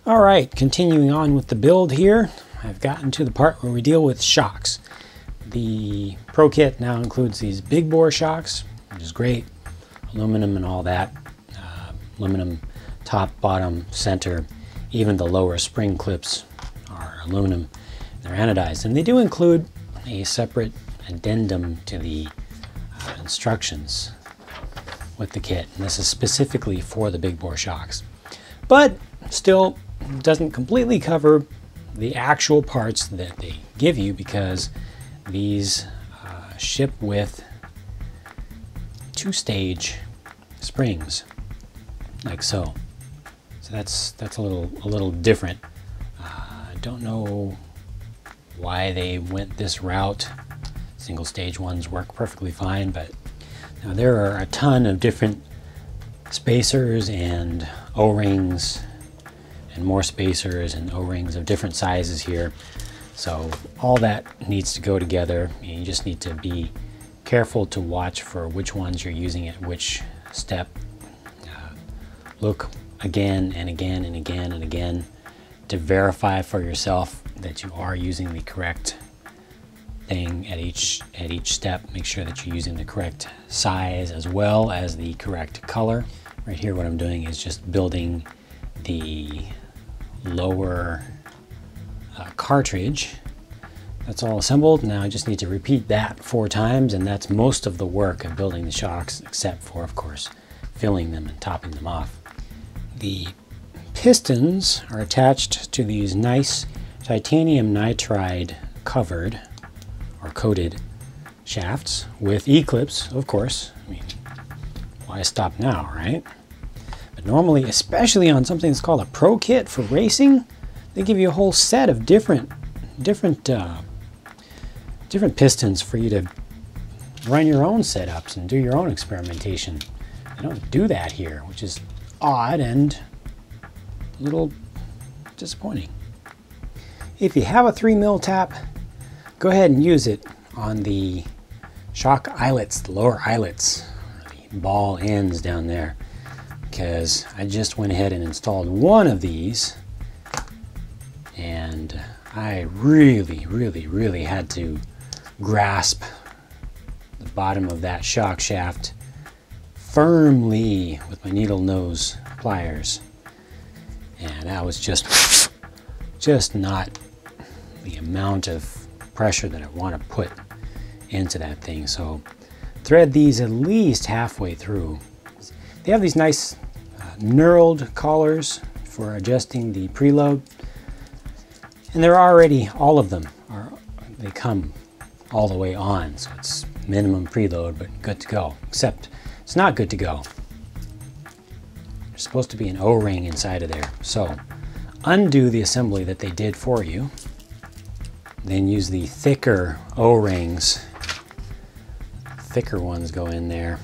All right, continuing on with the build here, I've gotten to the part where we deal with shocks. The Pro Kit now includes these big bore shocks, which is great, aluminum and all that, aluminum top, bottom, center, even the lower spring clips are aluminum. They're anodized, and they do include a separate addendum to the instructions with the kit, and this is specifically for the big bore shocks. But still doesn't completely cover the actual parts that they give you, because these ship with two-stage springs, like so. So that's a little different. I don't know why they went this route. Single stage ones work perfectly fine, but now there are a ton of different spacers and O-rings and more spacers and O-rings of different sizes here. So all that needs to go together. You just need to be careful to watch for which ones you're using at which step. Look again and again and again and again to verify for yourself that you are using the correct thing at each step. Make sure that you're using the correct size as well as the correct color. Right here what I'm doing is just building the lower cartridge. That's all assembled. Now I just need to repeat that 4 times, and that's most of the work of building the shocks, except for, of course, filling them and topping them off. The pistons are attached to these nice titanium nitride covered or coated shafts with E-clips, of course. I mean, why stop now, right? But normally, especially on something that's called a Pro Kit for racing, they give you a whole set of different pistons for you to run your own setups and do your own experimentation. They don't do that here, which is odd and a little disappointing. If you have a 3mm tap, go ahead and use it on the shock eyelets, the lower eyelets, the ball ends down there, because I just went ahead and installed one of these, and I really had to grasp the bottom of that shock shaft firmly with my needle nose pliers, and that was just not the amount of pressure that I want to put into that thing. So thread these at least halfway through. They have these nice knurled collars for adjusting the preload, and they're already, all of them they come all the way on, so it's minimum preload but good to go, except it's not good to go. There's supposed to be an O-ring inside of there. So undo the assembly that they did for you, then use the thicker O-rings. Thicker ones go in there,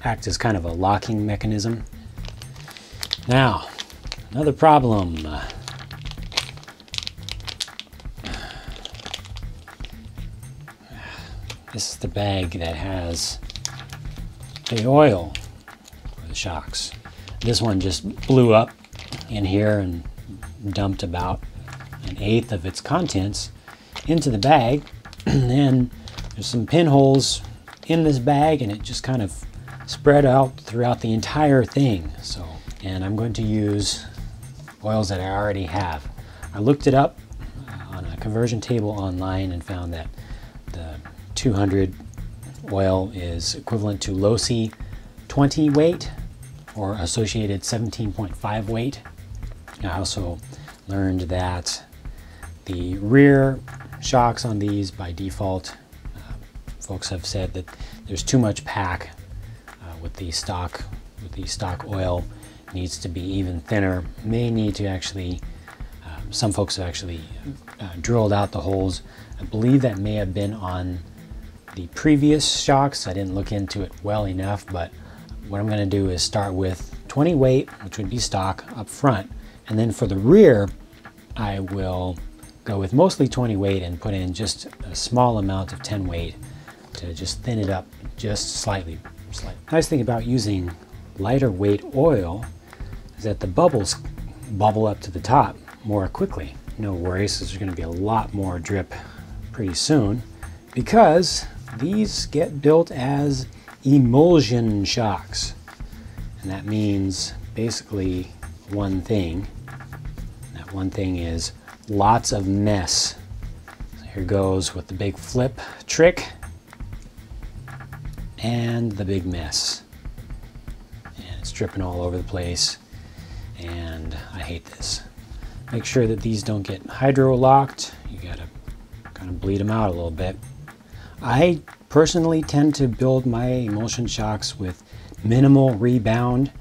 act as kind of a locking mechanism. Now, another problem. This is the bag that has the oil for the shocks. This one just blew up in here and dumped about 1/8 of its contents into the bag. And then there's some pinholes in this bag, and it just kind of spread out throughout the entire thing. So, and I'm going to use oils that I already have. I looked it up on a conversion table online and found that the 200 oil is equivalent to Losi 20 weight or associated 17.5 weight. I also learned that the rear shocks on these by default, folks have said that there's too much pack with the stock oil. It needs to be even thinner. May need to actually, some folks have actually drilled out the holes. I believe that may have been on the previous shocks. I didn't look into it well enough, but what I'm going to do is start with 20 weight, which would be stock up front, and then for the rear I will go with mostly 20 weight and put in just a small amount of 10 weight to just thin it up just slightly. Nice thing about using lighter weight oil is that the bubbles bubble up to the top more quickly. No worries, there's going to be a lot more drip pretty soon because these get built as emulsion shocks. And that means basically one thing. That one thing is lots of mess. So here goes with the big flip trick and the big mess. And it's dripping all over the place. And I hate this. Make sure that these don't get hydro-locked. You gotta kind of bleed them out a little bit. I personally tend to build my emulsion shocks with minimal rebound.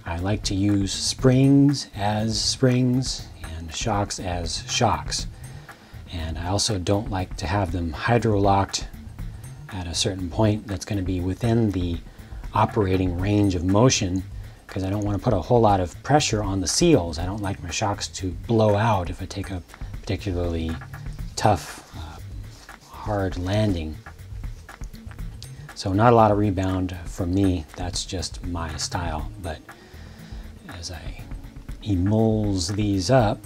I like to use springs as springs and shocks as shocks. And I also don't like to have them hydro-locked at a certain point that's going to be within the operating range of motion, because I don't want to put a whole lot of pressure on the seals. I don't like my shocks to blow out if I take a particularly tough, hard landing. So not a lot of rebound from me. That's just my style. But as I emulse these up,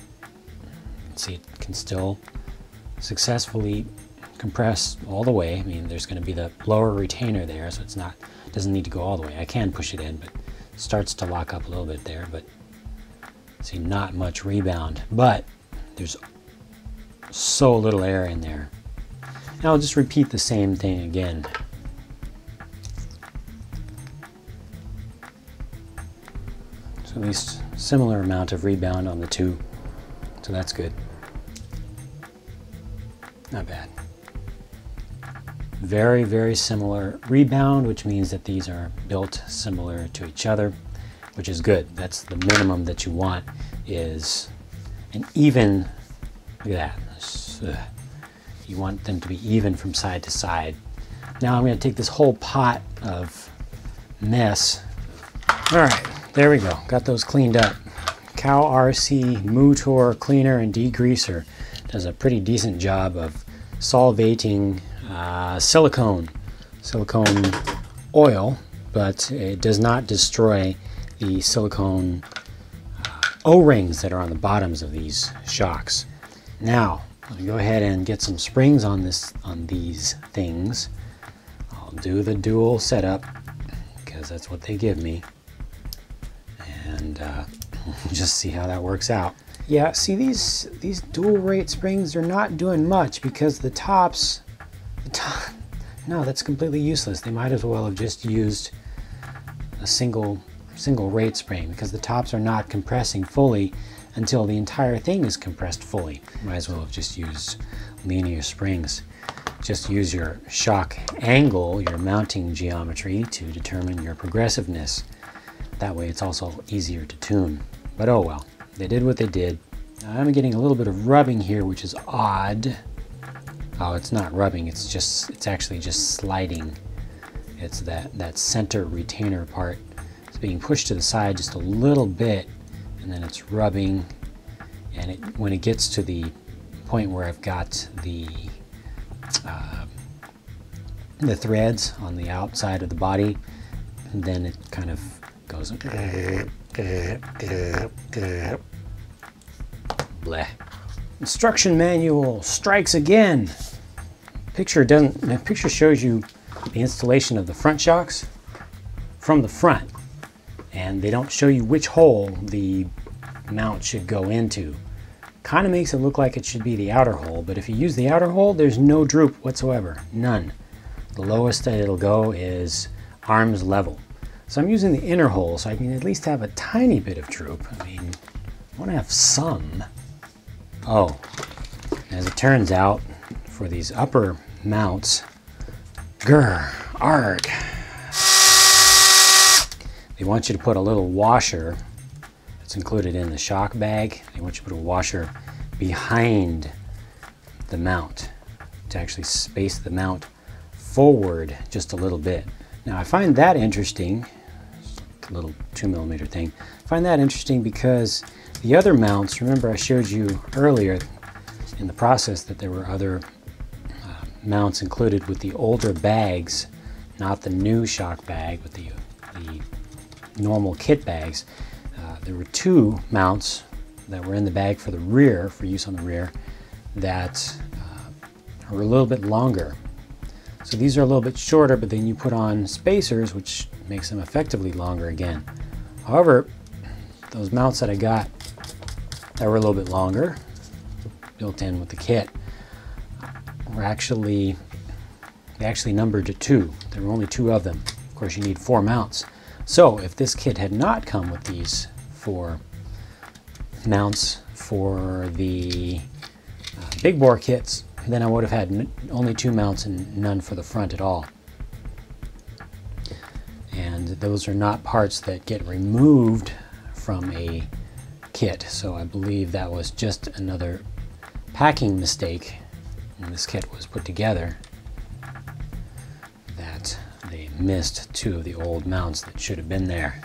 see, it can still successfully compress all the way. I mean, there's going to be the lower retainer there, so it's not, doesn't need to go all the way. I can push it in, but it starts to lock up a little bit there. But see, not much rebound, but there's so little air in there. And I'll just repeat the same thing again. So at least similar amount of rebound on the two, so that's good. Not bad. Very, very similar rebound, which means that these are built similar to each other, which is good. That's the minimum that you want, is an even, look at that. You want them to be even from side to side. Now I'm going to take this whole pot of mess. All right, there we go. Got those cleaned up. Cow RC Mutor Cleaner and Degreaser does a pretty decent job of solvating silicone oil, but it does not destroy the silicone O-rings that are on the bottoms of these shocks. Now, I'm going to go ahead and get some springs on these things. I'll do the dual setup because that's what they give me, and just see how that works out. Yeah, see, these dual rate springs are not doing much because the tops, no, that's completely useless. They might as well have just used a single rate spring, because the tops are not compressing fully until the entire thing is compressed fully. Might as well have just used linear springs. Just use your shock angle, your mounting geometry, to determine your progressiveness. That way it's also easier to tune. But oh well, they did what they did. Now, I'm getting a little bit of rubbing here, which is odd. Oh, it's not rubbing, it's actually just sliding. It's that center retainer part. It's being pushed to the side just a little bit, and then it's rubbing. And when it gets to the point where I've got the threads on the outside of the body, and then it kind of goes bleh. Instruction manual strikes again. The picture shows you the installation of the front shocks from the front, and they don't show you which hole the mount should go into. Kind of makes it look like it should be the outer hole, but if you use the outer hole, there's no droop whatsoever, none. The lowest that it'll go is arms level. So I'm using the inner hole so I can at least have a tiny bit of droop. I mean, I want to have some. Oh, as it turns out, for these upper mounts, arg, they want you to put a little washer that's included in the shock bag. They want you to put a washer behind the mount to actually space the mount forward just a little bit. Now I find that interesting, a little 2mm thing. I find that interesting because the other mounts, remember I showed you earlier in the process that there were other mounts included with the older bags, not the new shock bag, but the normal kit bags. There were two mounts that were in the bag for the rear, for use on the rear, that are a little bit longer. So these are a little bit shorter, but then you put on spacers, which makes them effectively longer again. However, those mounts that I got that were a little bit longer, built in with the kit, were actually numbered to 2. There were only 2 of them. Of course, you need 4 mounts. So if this kit had not come with these 4 mounts for the big bore kits, then I would have had only 2 mounts and none for the front at all. And those are not parts that get removed from a kit, so I believe that was just another packing mistake when this kit was put together, that they missed 2 of the old mounts that should have been there.